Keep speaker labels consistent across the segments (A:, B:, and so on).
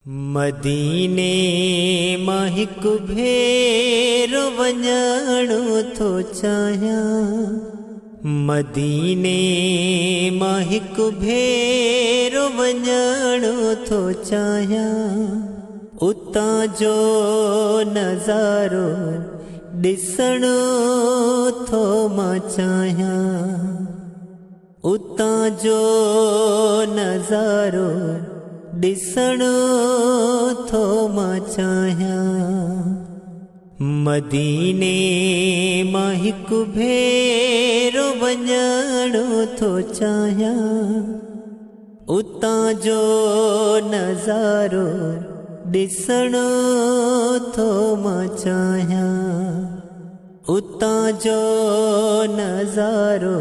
A: मदीने मां हिकु भेरो वञणो थो चाहियां। मदीने मां हिकु भेरो वञणो थो चाहियां। उतां जो नज़ारो ॾिसणो थो मां चाहियां। उतां जो नज़ारो ॾिसणो थो मां चाहियां। मदीने मां हिकु भेरो वञणो थो चाहियां। उतां जो नज़ारो ॾिसणो थो मां चाहियां। उतां जो नज़ारो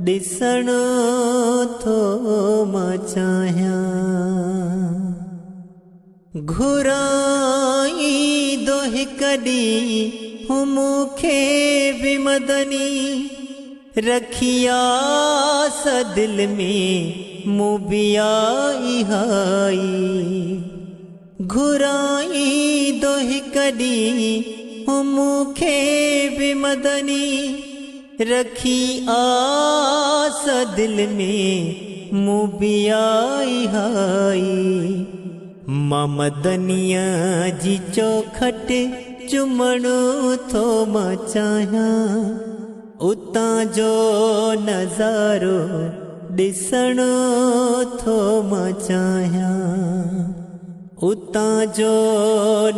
A: ॾिसणो थो मां चाहियां। घुराई दोहि कॾी मूंखे बि मदनी, रखियास दिल में मूं बि आई हाई। घुराई दोहि कॾी मूंखे बि मदनी, रखी आस दिल में मूं बि आई हाई। मां मदनीअ जी चौखट चुमणो थो मां चाहियां। उतां जो नज़ारो ॾिसणो थो मां चाहियां। उतां जो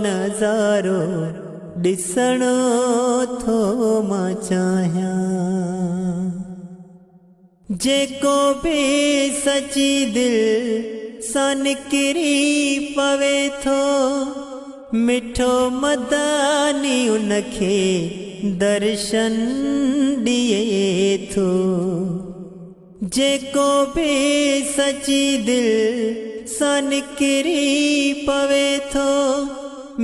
A: नज़ारो ॾिसणो थो मां चाहियां। जेको बि सची दिल सां निकिरी पवे थो, मिठो मदानी उनखे दर्शन ॾिए थो। जेको बि सची दिल सां निकिरी पवे थो,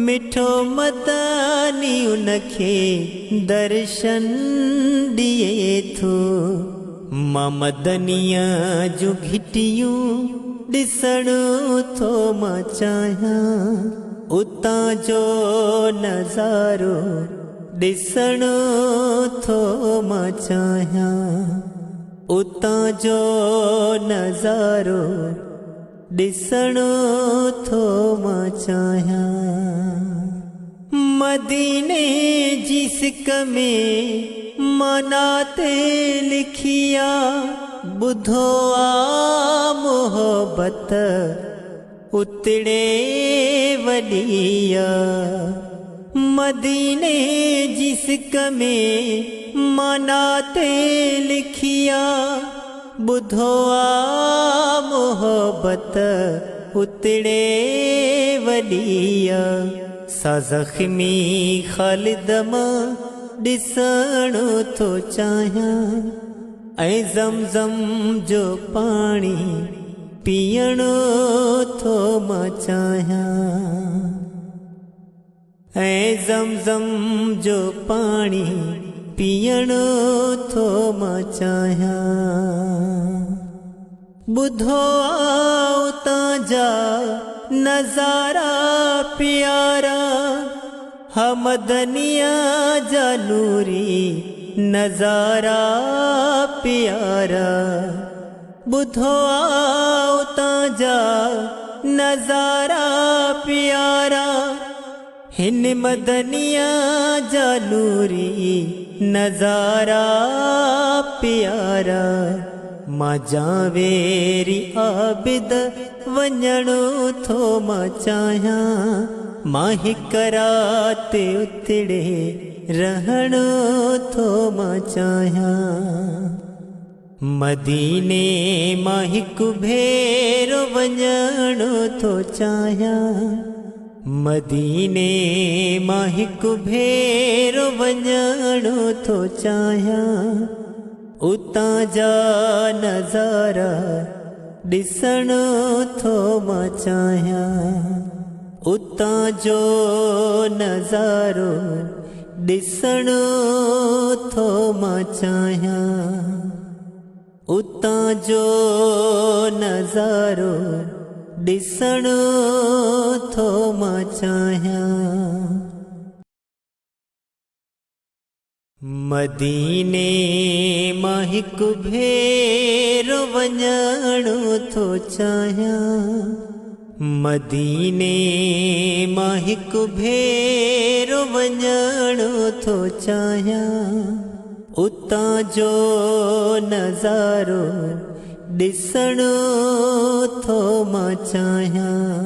A: मिठो मदानी उनखे दर्शन ॾिए थो। मां मदनीअ जूं घिटियूं ॾिसणो थो मां चाहियां। उतां जो नज़ारो ॾिसणो थो मां चाहियां। उतां जो नज़ारो ॾिसणो थो मां चाहियां। मदीने जी सिक में मनात लिखिया, ॿुधो आ मोहबत उतड़े वॾिया। मदीने जी सिक में मनात लिखिया, ॿुधो आ मोहबत उतड़े वॾिया। सा ज़ख़्मी ख़ालिद मां ॾिसणो थो चाहियां। ऐं ज़मज़म जो पाणी पीअणो थो मां चाहियां। ऐं ज़मज़म जो पाणी पीअणो थो मां चाहियां। ॿुधो आ उतां जा नज़ारा प्यारा, मदनीअ जा नूरी नज़ारा प्यारा। ॿुधो आ उतां जा नज़ारा प्यारा, हिन मदनीअ जा नूरी नज़ारा प्यारा। मां जावेरी आबिद वञणो थो मां चाहियां। मां हिक रात उतड़े रहणो थो मां चाहियां। मदीने मां हिकु भेरो वञणो थो चाहियां। मदीने मां हिकु भेरो वञणो थो चाहियां। उतां जा नज़ारा ॾिसणो थो मां चाहियां। उतां जो नज़ारो ॾिसणो थो मां चाहियां। उतां जो नज़ारो ॾिसणो थो मां चाहियां। मदीने मां हिकु भेरो वञणो थो चाहियां। मदीने मां हिकु भेरो वञणो थो चाहियां। उतां जो नज़ारो ॾिसणो थो मां चाहियां।